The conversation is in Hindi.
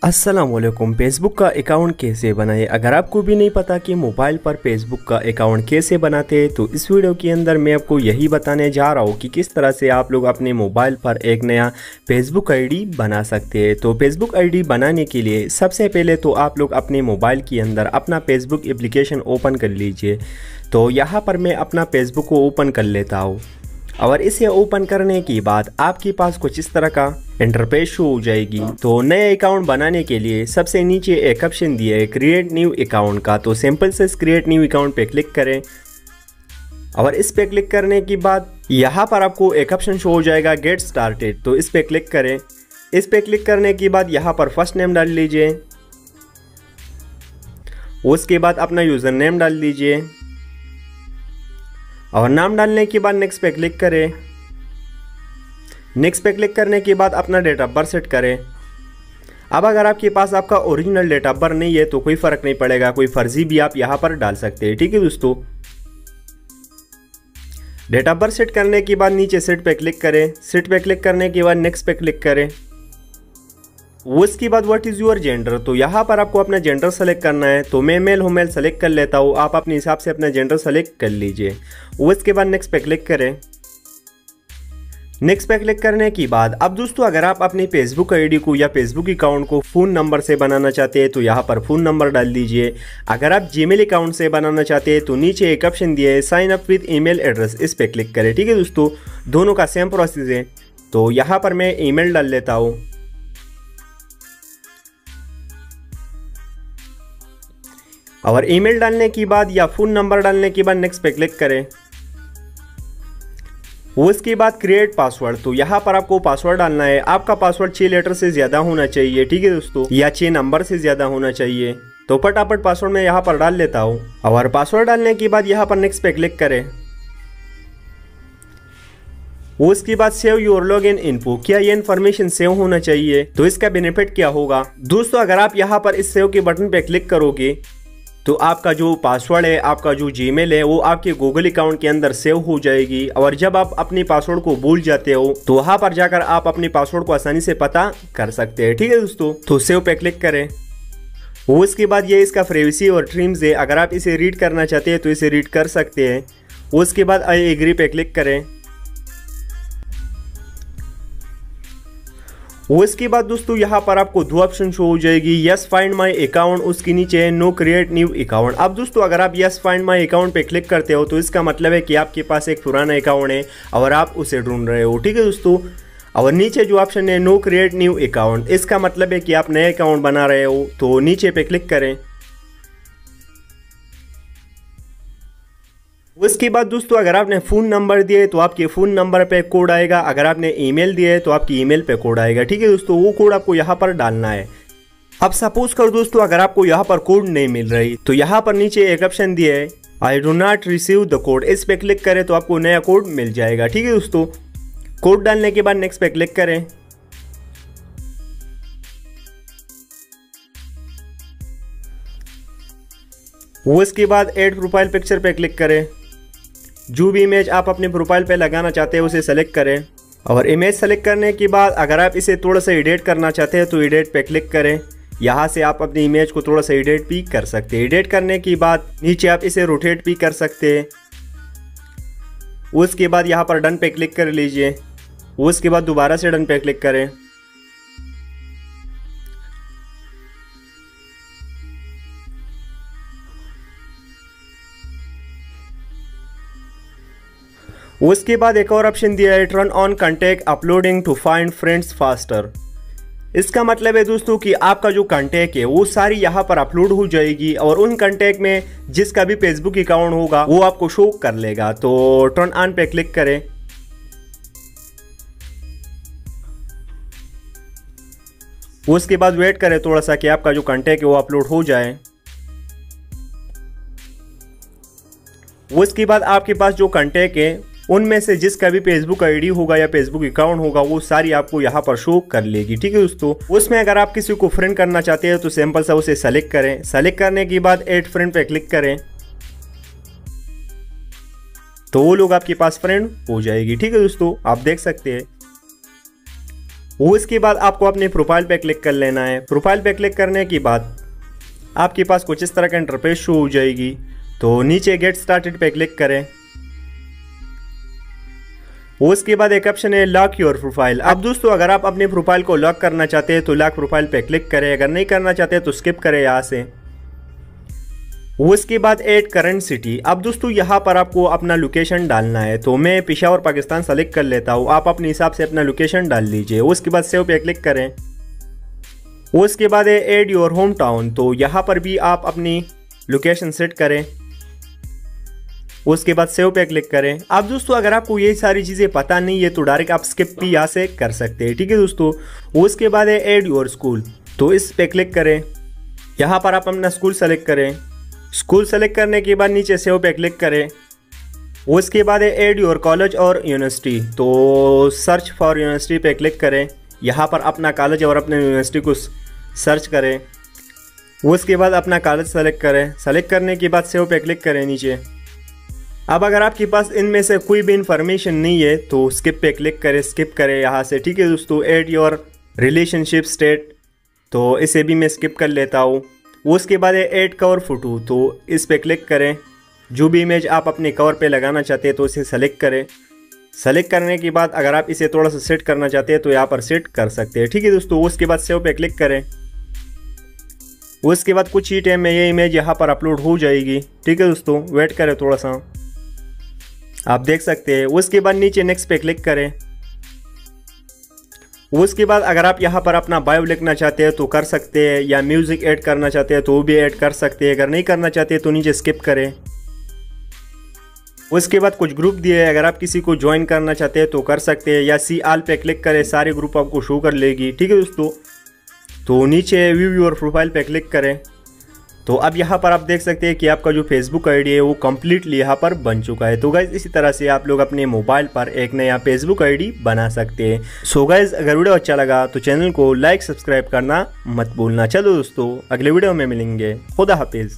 अस्सलामुअलैकुम। फेसबुक का अकाउंट कैसे बनाएं। अगर आपको भी नहीं पता कि मोबाइल पर फेसबुक का अकाउंट कैसे बनाते हैं तो इस वीडियो के अंदर मैं आपको यही बताने जा रहा हूँ कि किस तरह से आप लोग अपने मोबाइल पर एक नया फेसबुक आईडी बना सकते हैं। तो फेसबुक आईडी बनाने के लिए सबसे पहले तो आप लोग अपने मोबाइल के अंदर अपना फेसबुक एप्लीकेशन ओपन कर लीजिए। तो यहाँ पर मैं अपना फेसबुक को ओपन कर लेता हूँ और इसे ओपन करने के बाद आपके पास कुछ इस तरह का इंटरफेस शो हो जाएगी। तो नए अकाउंट बनाने के लिए सबसे नीचे एक ऑप्शन दिया है क्रिएट न्यू अकाउंट का। तो सिंपल से क्रिएट न्यू अकाउंट पे क्लिक करें और इस पे क्लिक करने के बाद यहाँ पर आपको एक ऑप्शन शो हो जाएगा गेट स्टार्टेड। तो इस पे क्लिक करें। इस पे क्लिक करने के बाद यहाँ पर फर्स्ट नेम डाल लीजिए, उसके बाद अपना यूजर नेम डाल दीजिए और नाम डालने के बाद नेक्स्ट पे क्लिक करें। नेक्स्ट पे क्लिक करने के बाद अपना डेट ऑफ बर्थ सेट करें। अब अगर आपके पास आपका ओरिजिनल डेट ऑफ बर्थ नहीं है तो कोई फर्क नहीं पड़ेगा, कोई फर्जी भी आप यहाँ पर डाल सकते हैं। ठीक है दोस्तों, डेट ऑफ बर्थ सेट करने के बाद नीचे सेट पे क्लिक करें। सेट पे क्लिक करने के बाद नेक्स्ट पे क्लिक करें। उसके बाद व्हाट इज़ योर जेंडर। तो यहाँ पर आपको अपना जेंडर सेलेक्ट करना है। तो मैं मेल हूँ, मेल सेलेक्ट कर लेता हूँ। आप अपने हिसाब से अपना जेंडर सेलेक्ट कर लीजिए। उसके बाद नेक्स्ट पे क्लिक करें। नेक्स्ट पे क्लिक करने के बाद अब दोस्तों अगर आप अपनी फेसबुक आईडी को या फेसबुक अकाउंट को फ़ोन नंबर से बनाना चाहते हैं तो यहाँ पर फ़ोन नंबर डाल दीजिए। अगर आप जीमेल अकाउंट से बनाना चाहते हैं तो नीचे एक ऑप्शन दिया है sign up with email address, इस पे क्लिक करें। ठीक है दोस्तों, दोनों का सेम प्रोसेस है। तो यहाँ पर मैं ईमेल डाल लेता हूँ और ईमेल डालने के बाद या फ़ोन नंबर डालने के बाद नेक्स्ट पे क्लिक करें। उसके बाद क्रिएट पासवर्ड। तो यहाँ पर आपको पासवर्ड डालना है। आपका पासवर्ड 6 लेटर से ज़्यादा होना चाहिए। ठीक है दोस्तों, या 6 नंबर से ज़्यादा होना चाहिए। तो फटाफट पासवर्ड मैं यहाँ पर डाल लेता हूँ और पासवर्ड डालने के बाद यहाँ पर नेक्स्ट पे क्लिक करें। उसके बाद सेव योर लॉगिन इन्फो। क्या ये इन्फॉर्मेशन सेव होना चाहिए? तो इसका बेनिफिट क्या होगा दोस्तों, अगर आप यहाँ पर इस सेव के बटन पे क्लिक करोगे तो आपका जो पासवर्ड है, आपका जो जीमेल है वो आपके गूगल अकाउंट के अंदर सेव हो जाएगी। और जब आप अपने पासवर्ड को भूल जाते हो तो वहां पर जाकर आप अपने पासवर्ड को आसानी से पता कर सकते हैं। ठीक है दोस्तों, तो सेव पे क्लिक करें। उसके बाद ये इसका प्राइवेसी और टर्म्स है। अगर आप इसे रीड करना चाहते हैं तो इसे रीड कर सकते हैं। उसके बाद आई एग्री पे क्लिक करें। उसके बाद दोस्तों यहाँ पर आपको 2 ऑप्शन शो हो जाएगी, यस फाइंड माय अकाउंट, उसके नीचे है नो क्रिएट न्यू अकाउंट। अब दोस्तों अगर आप यस फाइंड माय अकाउंट पे क्लिक करते हो तो इसका मतलब है कि आपके पास एक पुराना अकाउंट है और आप उसे ढूंढ रहे हो। ठीक है दोस्तों, और नीचे जो ऑप्शन है नो क्रिएट न्यू अकाउंट, इसका मतलब है कि आप नए अकाउंट बना रहे हो। तो नीचे पे क्लिक करें। उसके बाद दोस्तों अगर आपने फ़ोन नंबर दिए तो आपके फ़ोन नंबर पे कोड आएगा। अगर आपने ईमेल दिया है तो आपकी ईमेल पे कोड आएगा। ठीक है दोस्तों, वो कोड आपको यहाँ पर डालना है। अब सपोज करो दोस्तों अगर आपको यहाँ पर कोड नहीं मिल रही तो यहाँ पर नीचे एक ऑप्शन दिया है I do not receive the code, इस पे क्लिक करें तो आपको नया कोड मिल जाएगा। ठीक है दोस्तों, कोड डालने के बाद नेक्स्ट पे क्लिक करें। उसके बाद ऐड प्रोफाइल पिक्चर पे क्लिक करें। जो भी इमेज आप अपने प्रोफाइल पे लगाना चाहते हैं उसे सेलेक्ट करें और इमेज सेलेक्ट करने के बाद अगर आप इसे थोड़ा सा एडिट करना चाहते हैं तो एडिट पे क्लिक करें। यहाँ से आप अपनी इमेज को थोड़ा सा एडिट भी कर सकते हैं। एडिट करने के बाद नीचे आप इसे रोटेट भी कर सकते हैं। उसके बाद यहाँ पर डन पे क्लिक कर लीजिए। उसके बाद दोबारा से डन पे क्लिक करें। उसके बाद एक और ऑप्शन दिया है turn on contact uploading to find friends faster. इसका मतलब है दोस्तों कि आपका जो कॉन्टैक्ट है वो सारी यहाँ पर अपलोड हो जाएगी और उन कॉन्टैक्ट में जिसका भी फेसबुक अकाउंट होगा वो आपको शो कर लेगा। तो टर्न ऑन पे क्लिक करें। उसके बाद वेट करें थोड़ा सा कि आपका जो कॉन्टैक्ट है वो अपलोड हो जाए। उसके बाद आपके पास जो कॉन्टैक्ट है उनमें से जिसका भी फेसबुक आईडी होगा या फेसबुक अकाउंट होगा वो सारी आपको यहाँ पर शो कर लेगी। ठीक है दोस्तों, उसमें अगर आप किसी को फ्रेंड करना चाहते हैं तो सिंपल सा उसे सेलेक्ट करें। सेलेक्ट करने के बाद ऐड फ्रेंड पे क्लिक करें तो वो लोग आपके पास फ्रेंड हो जाएगी। ठीक है दोस्तों, आप देख सकते हैं। उसके बाद आपको अपने प्रोफाइल पे क्लिक कर लेना है। प्रोफाइल पे क्लिक करने के बाद आपके पास कुछ इस तरह का इंटरफेस शो हो जाएगी। तो नीचे गेट स्टार्टेड पे क्लिक करें। उसके बाद एक ऑप्शन है लॉक योर प्रोफाइल। अब दोस्तों अगर आप अपने प्रोफाइल को लॉक करना चाहते हैं तो लॉक प्रोफाइल पे क्लिक करें, अगर नहीं करना चाहते तो स्किप करें यहाँ से। उसके बाद ऐड करंट सिटी। अब दोस्तों यहाँ पर आपको अपना लोकेशन डालना है। तो मैं पेशावर पाकिस्तान सेलेक्ट कर लेता हूँ, आप अपने हिसाब से अपना लोकेशन डाल लीजिए। उसके बाद सेव पे क्लिक करें। उसके बाद है ऐड योर होम टाउन। तो यहाँ पर भी आप अपनी लोकेशन सेट करें। उसके बाद सेव पे क्लिक करें। अब दोस्तों अगर आपको ये सारी चीज़ें पता नहीं है तो डायरेक्ट आप स्किप भी यहाँ से कर सकते हैं, ठीक है दोस्तों। उसके बाद है ऐड योर स्कूल। तो इस पे क्लिक करें। यहाँ पर आप अपना स्कूल सेलेक्ट करें। स्कूल सेलेक्ट करने के बाद नीचे सेव पे क्लिक करें। उसके बाद है ऐड योर कॉलेज और यूनिवर्सिटी। तो सर्च फॉर यूनिवर्सिटी पे क्लिक करें। यहाँ पर अपना कॉलेज और अपने यूनिवर्सिटी को सर्च करें। उसके बाद अपना कॉलेज सेलेक्ट करें। सेलेक्ट करने के बाद सेव पे क्लिक करें नीचे। अब अगर आपके पास इनमें से कोई भी इंफॉर्मेशन नहीं है तो स्किप पे क्लिक करें, स्किप करें यहाँ से, ठीक है दोस्तों। Add your relationship state. तो इसे भी मैं स्किप कर लेता हूँ। उसके बाद है ऐड कवर फोटो। तो इस पे क्लिक करें। जो भी इमेज आप अपने कवर पे लगाना चाहते हैं तो इसे सेलेक्ट करें। सेलेक्ट करने के बाद अगर आप इसे थोड़ा सा सेट करना चाहते हैं तो यहाँ पर सेट कर सकते हैं, ठीक है दोस्तों। उसके बाद सेव पे क्लिक करें। उसके बाद कुछ ही टाइम में ये इमेज यहाँ पर अपलोड हो जाएगी, ठीक है दोस्तों। वेट करें थोड़ा सा, आप देख सकते हैं। उसके बाद नीचे नेक्स्ट पे क्लिक करें। उसके बाद अगर आप यहाँ पर अपना बायो लिखना चाहते हैं तो कर सकते हैं, या म्यूजिक ऐड करना चाहते हैं तो वो भी ऐड कर सकते हैं। अगर नहीं करना चाहते तो नीचे स्किप करें। उसके बाद कुछ ग्रुप दिए हैं, अगर आप किसी को ज्वाइन करना चाहते हैं तो कर सकते हैं, या सी ऑल पे क्लिक करें, सारे ग्रुप आपको शो कर लेगी, ठीक है दोस्तों। तो नीचे व्यू योर प्रोफाइल पे क्लिक करें। तो अब यहाँ पर आप देख सकते हैं कि आपका जो फेसबुक आईडी है वो कम्प्लीटली यहाँ पर बन चुका है। तो गाइज इसी तरह से आप लोग अपने मोबाइल पर एक नया फेसबुक आईडी बना सकते हैं। सो गाइज अगर वीडियो अच्छा लगा तो चैनल को लाइक सब्सक्राइब करना मत भूलना। चलो दोस्तों अगले वीडियो में मिलेंगे। खुदा हाफिज।